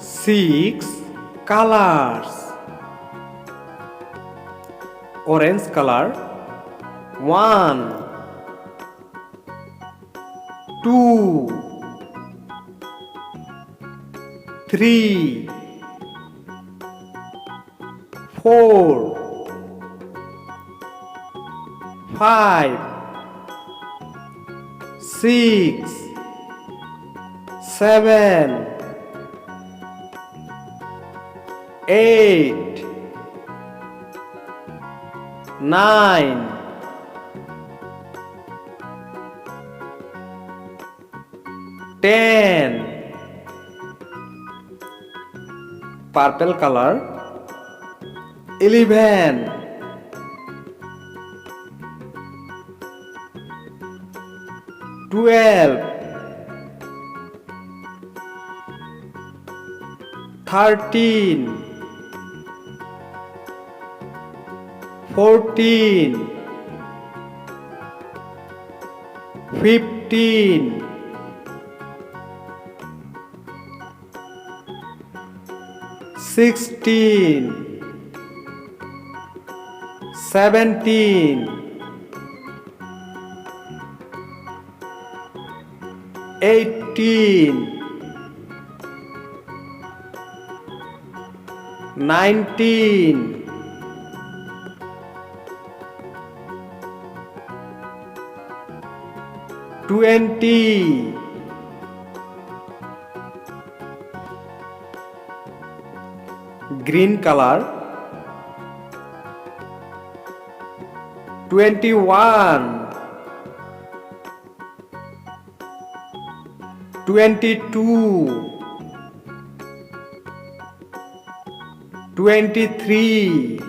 6 colors. Orange color. 1 2 3 4 5 6 7 8 9 10 Purple color. 11 12 13 14 15 16 17 18 19 20 Green color. 21 22 23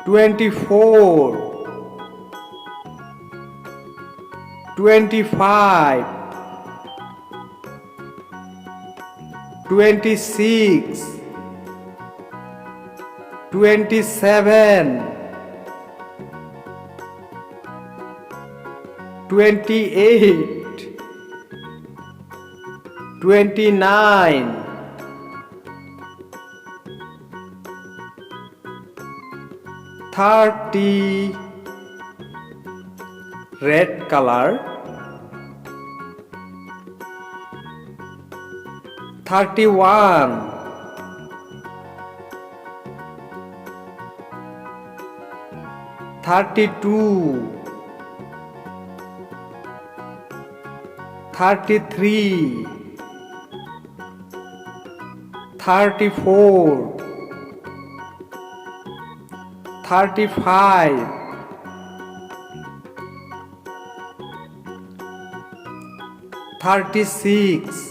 24 25 26 27 28 29 30 Red color. 31 32 33 34 35 36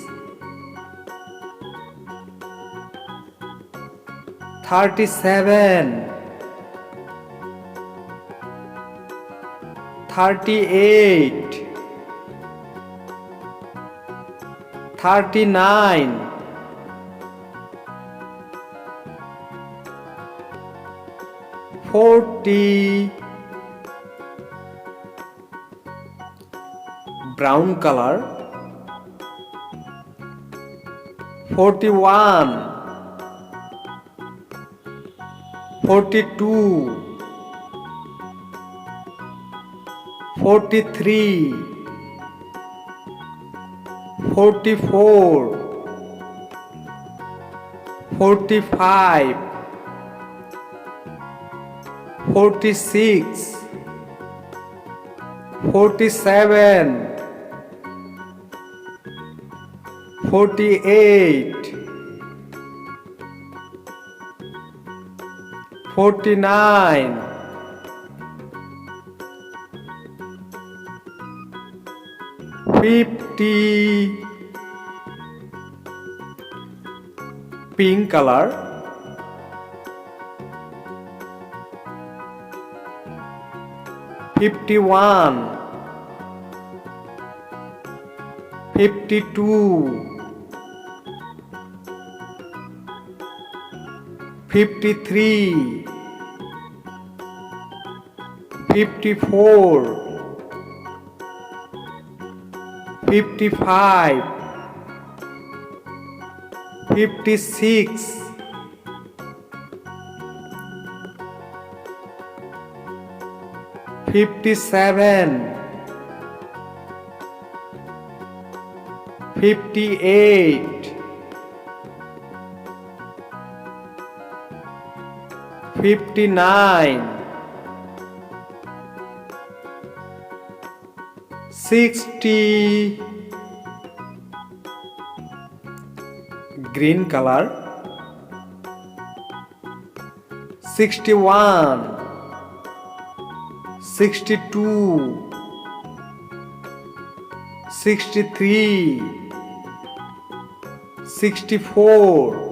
37 38 39 40 Brown color. 41 42 43 44 45 46 47 48 49 50 Pink color. 51 52 53 54 55 56, 57, 58, 59, 60, green color, 61, 62, 63, 64,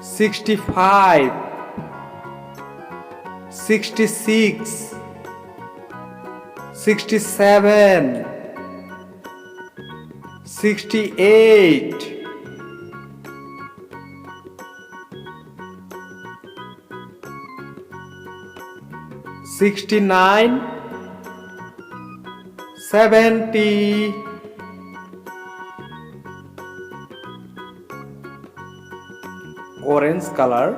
65, 66, 67, 68, 69, 70, orange color,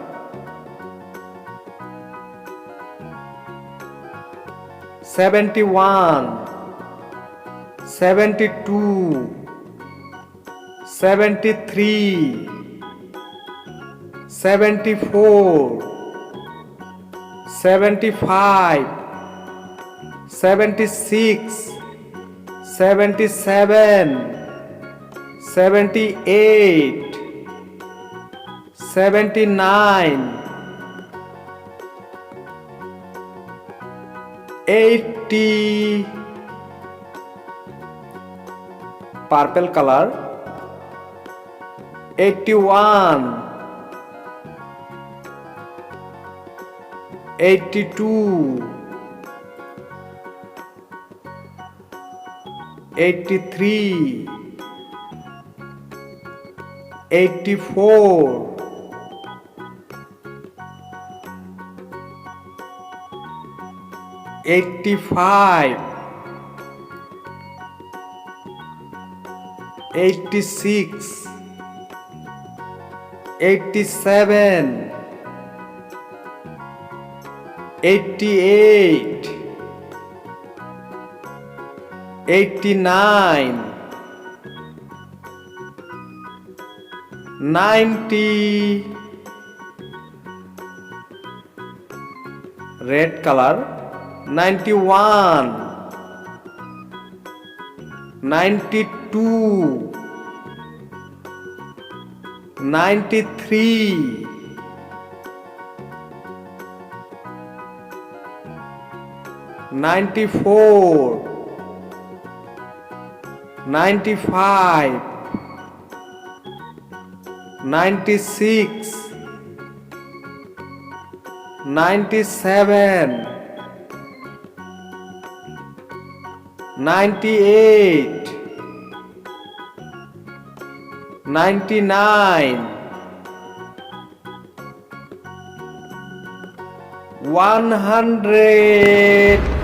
71, 72, 73, 74, 75, 76, 77, 78, 79, 80, purple color, 81, 82, 83, 84, 85, 86, 87, 88, 89, 90, red color, 91, 92, 93, 94, 95, 96, 97, 98, 99, 100.